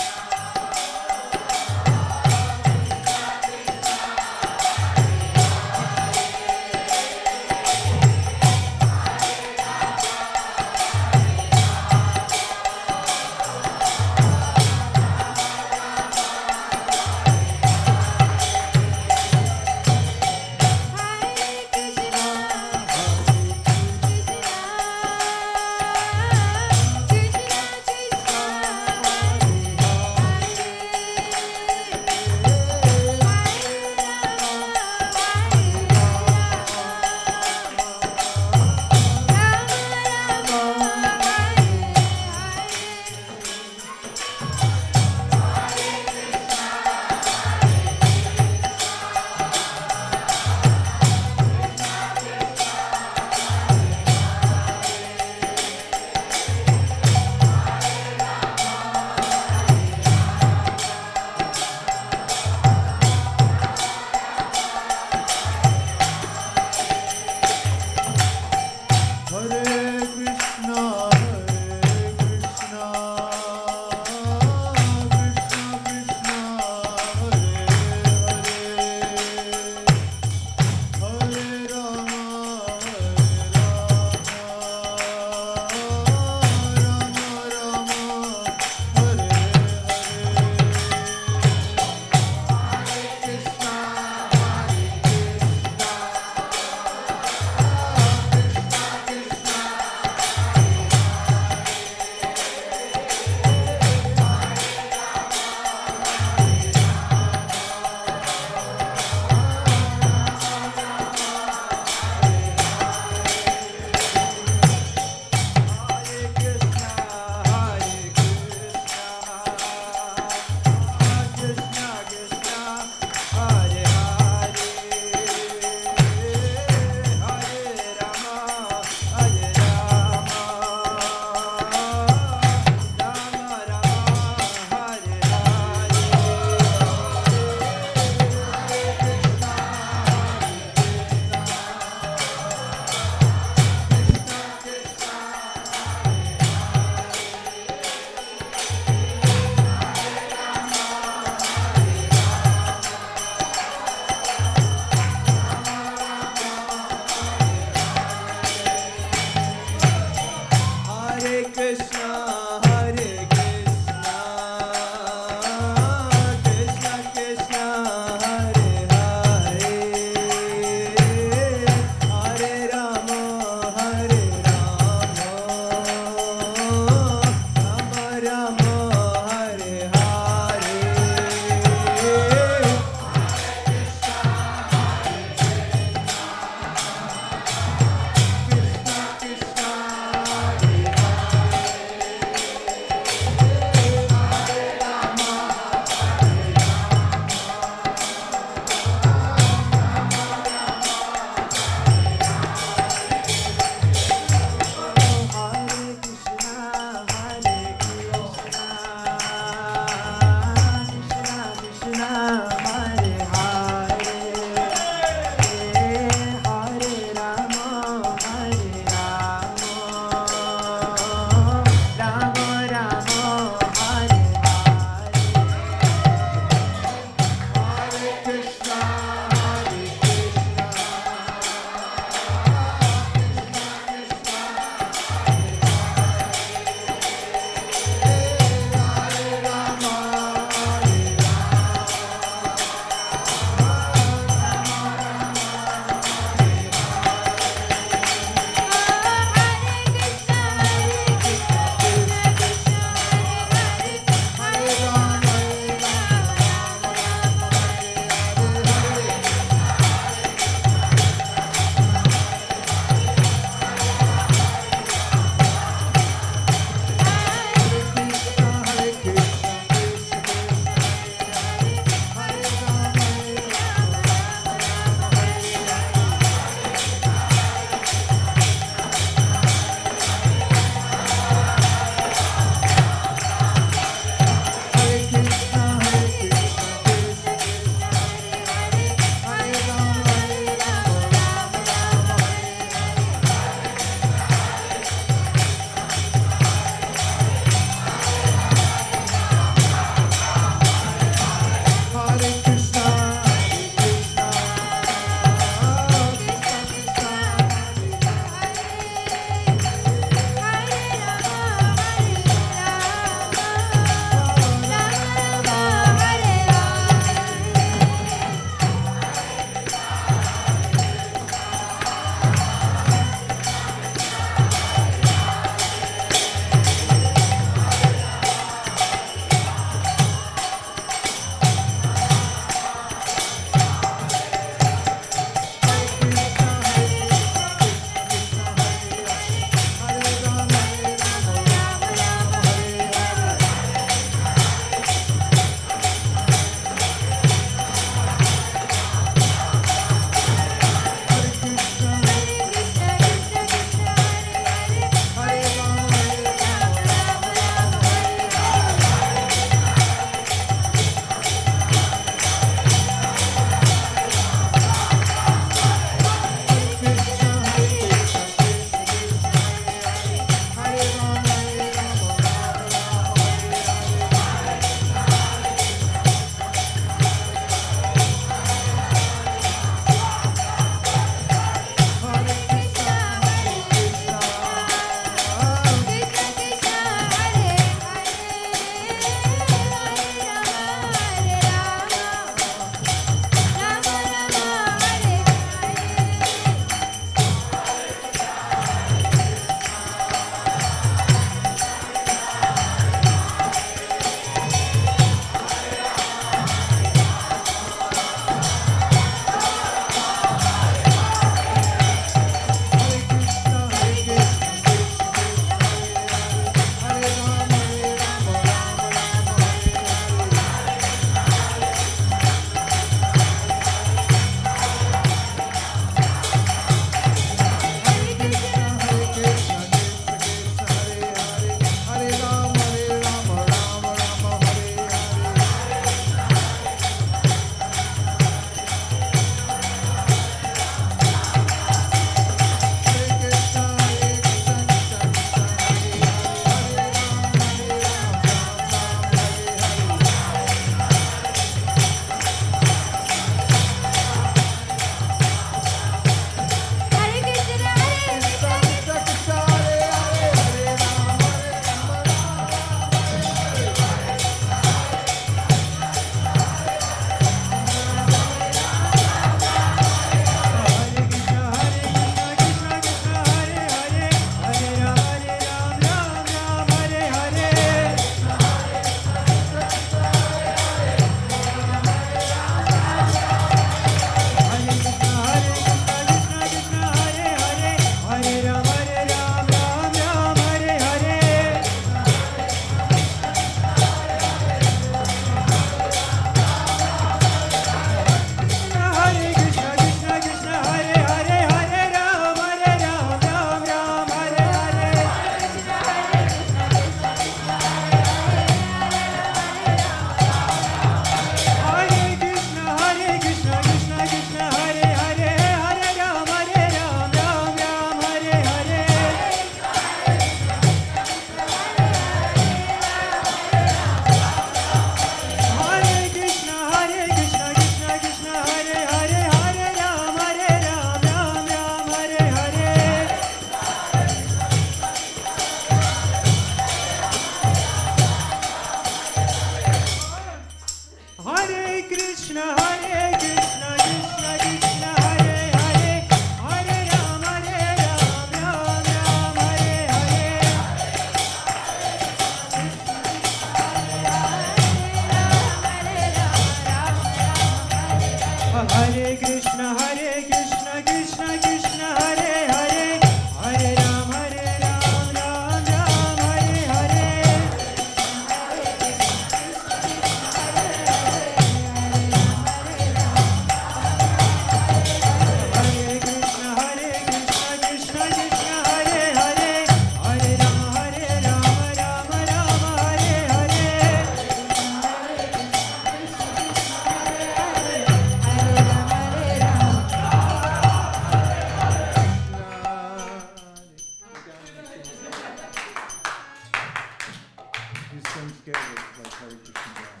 same scale like Hare Krishna down.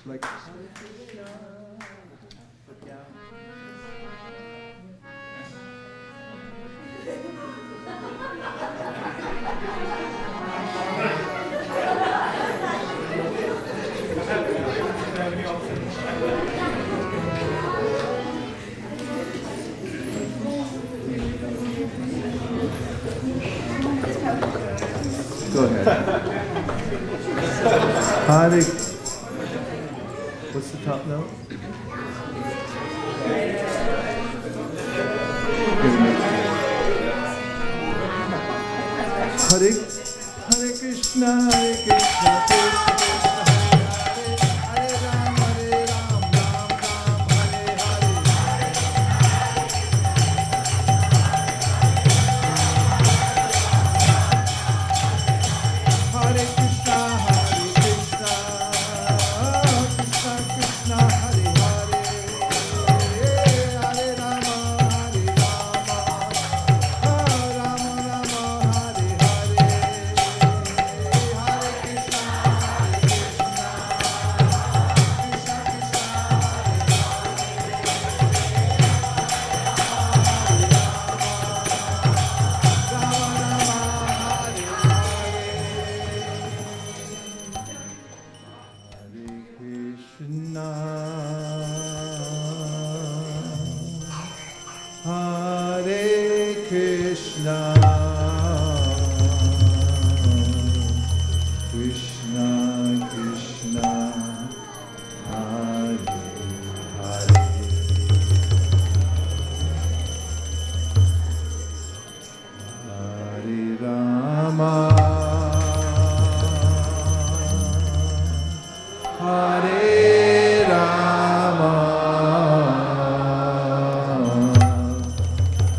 Like put down. Go ahead. Hare. What's the top note? Hare Krishna, Hare Krishna, Krishna Krishna, Hare Ram, Ram Ram, Hare Hare. Hare Krishna, Krishna Krishna, Hare Hare, Hare Rama, Rama Rama, Hare Hare, Hare Krishna, Krishna Krishna Krishna, Hare Hare. Hare Rama, Hare Rama,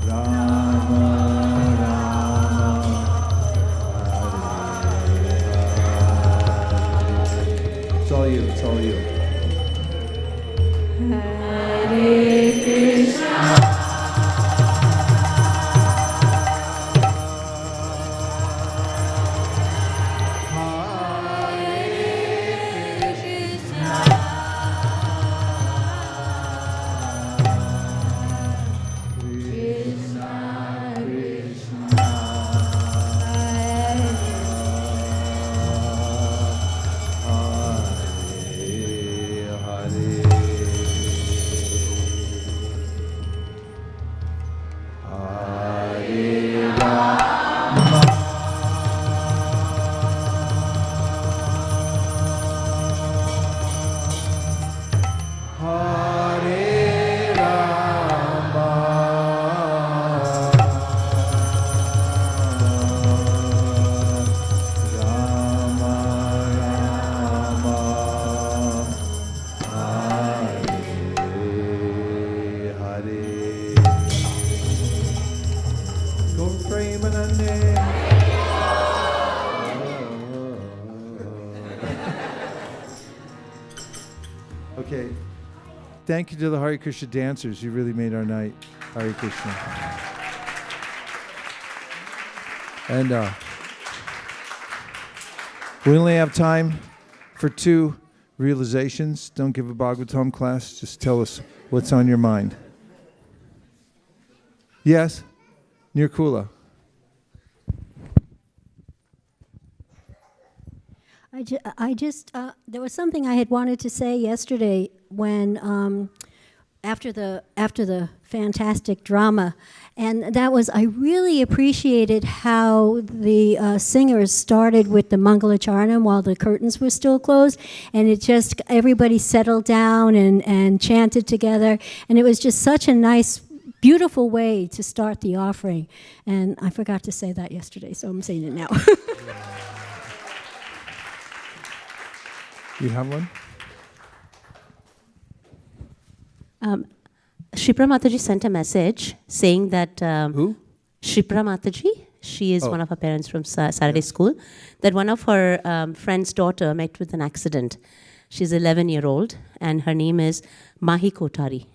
Rama Rama, it's all you, it's all you. Hare Krishna. Okay. Thank you to the Hare Krishna dancers. You really made our night. Hare Krishna. And we only have time for 2 realizations. Don't give a Bhagavatam class. Just tell us what's on your mind. Yes? Nirkula. There was something I had wanted to say yesterday when, after the fantastic drama, and that was, I really appreciated how the singers started with the Mangalacharanam while the curtains were still closed, and it just, everybody settled down and chanted together, and it was just such a nice, beautiful way to start the offering. And I forgot to say that yesterday, so I'm saying it now. You have one? Shipra Mataji sent a message saying that... Who? Shipra Mataji. She is one of her parents from Saturday school. That one of her friend's daughter met with an accident. She's 11-year-old and her name is Mahi Kotari.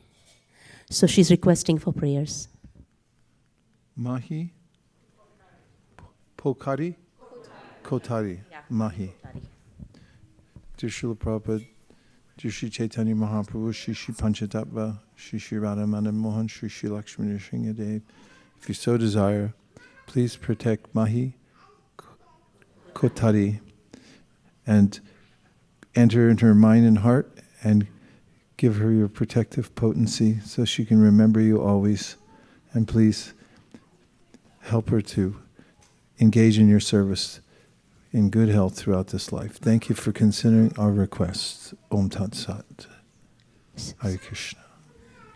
So she's requesting for prayers. Mahi? Pokari? Kotari, Mahi. Dear Srila Prabhupada, dear Sri Chaitanya Mahaprabhu, Shri Shri Panchatattva, Shri Shri Radha Madan Mohan, Shri Shri Lakshmi Nrsingadev, if you so desire, please protect Mahi Kotari and enter into her mind and heart and give her your protective potency so she can remember you always. And please help her to engage in your service in good health throughout this life. Thank you for considering our requests. Om Tat Sat. Hare Krishna.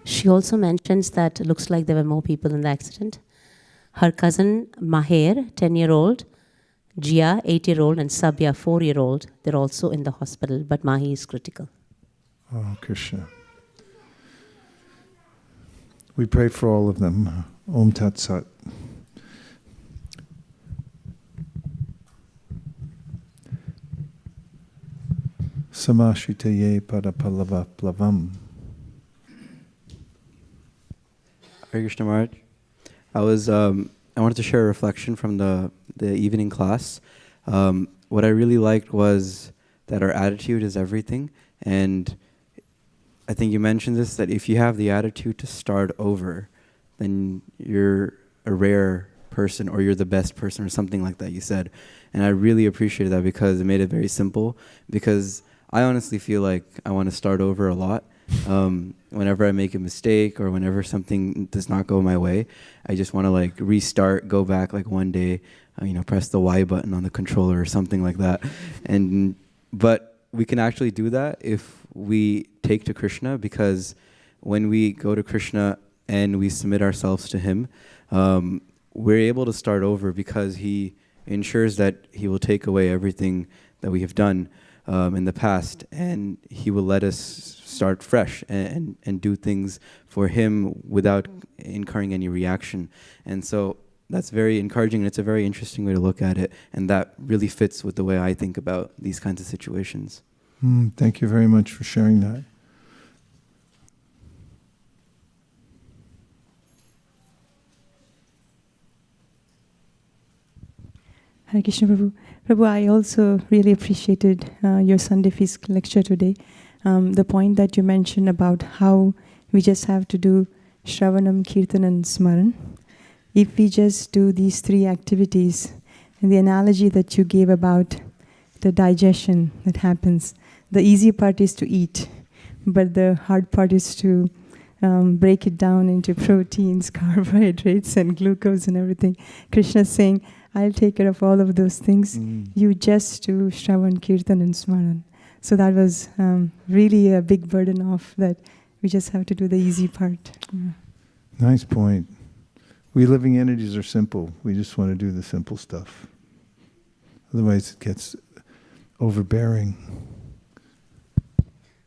She also mentions that it looks like there were more people in the accident. Her cousin Maher, 10-year-old, Jia, 8-year-old, and Sabya, 4-year-old, they're also in the hospital, but Mahi is critical. Oh, Krishna. We pray for all of them. Om Tat Sat. Samashitaye Padapallava Plavam. Hare Krishna Maharaj. I wanted to share a reflection from the evening class. What I really liked was that our attitude is everything. And I think you mentioned this, that if you have the attitude to start over, then you're a rare person or you're the best person or something like that you said. And I really appreciated that because it made it very simple. Because I honestly feel like I want to start over a lot. Whenever I make a mistake or whenever something does not go my way, I just want to like restart, go back like one day, press the Y button on the controller or something like that. But we can actually do that if we take to Krishna, because when we go to Krishna and we submit ourselves to Him, we're able to start over because He ensures that He will take away everything that we have done in the past, and He will let us start fresh and do things for Him without incurring any reaction. And so that's very encouraging, and it's a very interesting way to look at it, and that really fits with the way I think about these kinds of situations. Thank you very much for sharing that. Hare Krishna Prabhu. Prabhu, I also really appreciated your Sunday feast lecture today. The point that you mentioned about how we just have to do Shravanam, Kirtan and Smaran. If we just do these three activities, and the analogy that you gave about the digestion that happens, the easy part is to eat, but the hard part is to break it down into proteins, carbohydrates and glucose and everything. Krishna is saying, I'll take care of all of those things. You just do Shravan, Kirtan and Smaran. So that was really a big burden off, that we just have to do the easy part. Yeah. Nice point. We living entities are simple. We just want to do the simple stuff. Otherwise it gets overbearing.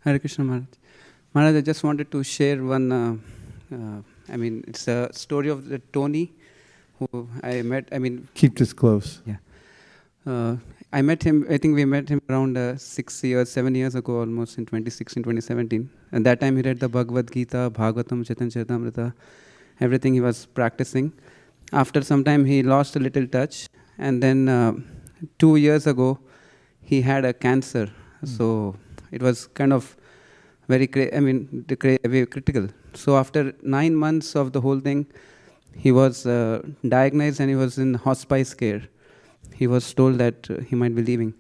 Hare Krishna Maharaj. Maharaj, I just wanted to share one, it's a story of the Tony, who I met, Keep this close. Yeah. I met him, I think we met him around 7 years ago almost, in 2016, 2017. At that time he read the Bhagavad Gita, Bhagavatam, Chaitanya Charitamrita, everything he was practicing. After some time he lost a little touch, and then 2 years ago he had a cancer. So it was kind of very critical. So after 9 months of the whole thing, he was diagnosed and he was in hospice care. He was told that he might be leaving.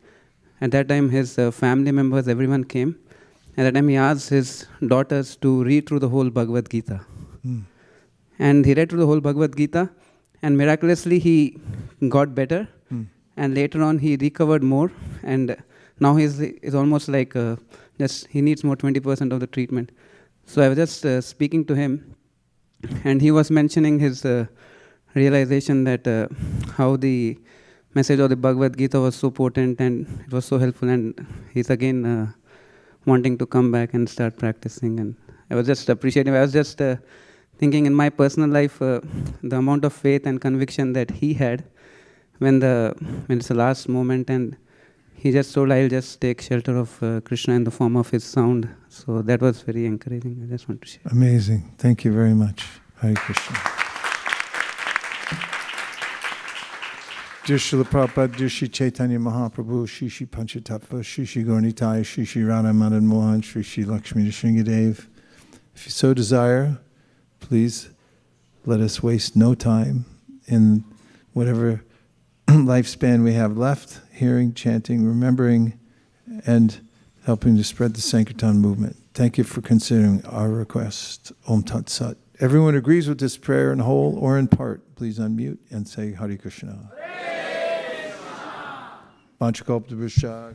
At that time, his family members, everyone came. At that time, he asked his daughters to read through the whole Bhagavad Gita. And he read through the whole Bhagavad Gita, and miraculously he got better. And later on, he recovered more. And now he's almost like he needs more 20% of the treatment. So I was just speaking to him, and he was mentioning his realization that how the message of the Bhagavad Gita was so potent and it was so helpful, and he's again wanting to come back and start practicing. And I was just appreciating. I was just thinking in my personal life, the amount of faith and conviction that he had when it's the last moment, and he just told, I'll just take shelter of Krishna in the form of his sound. So that was very encouraging. I just want to share. Amazing. Thank you very much. Hare Krishna. Dear Srila Prabhupada, dear Shri Chaitanya Mahaprabhu, Shri Shri Panchatattva, Shri Shri Gauranitai, Shri Shri Radha Madan Mohan, Shri Shri Lakshmi Nrsingadev. If you so desire, please let us waste no time in whatever lifespan we have left, hearing, chanting, remembering, and helping to spread the Sankirtan movement. Thank you for considering our request. Om Tat Sat. Everyone agrees with this prayer in whole or in part. Please unmute and say Hare Krishna. Hare Krishna.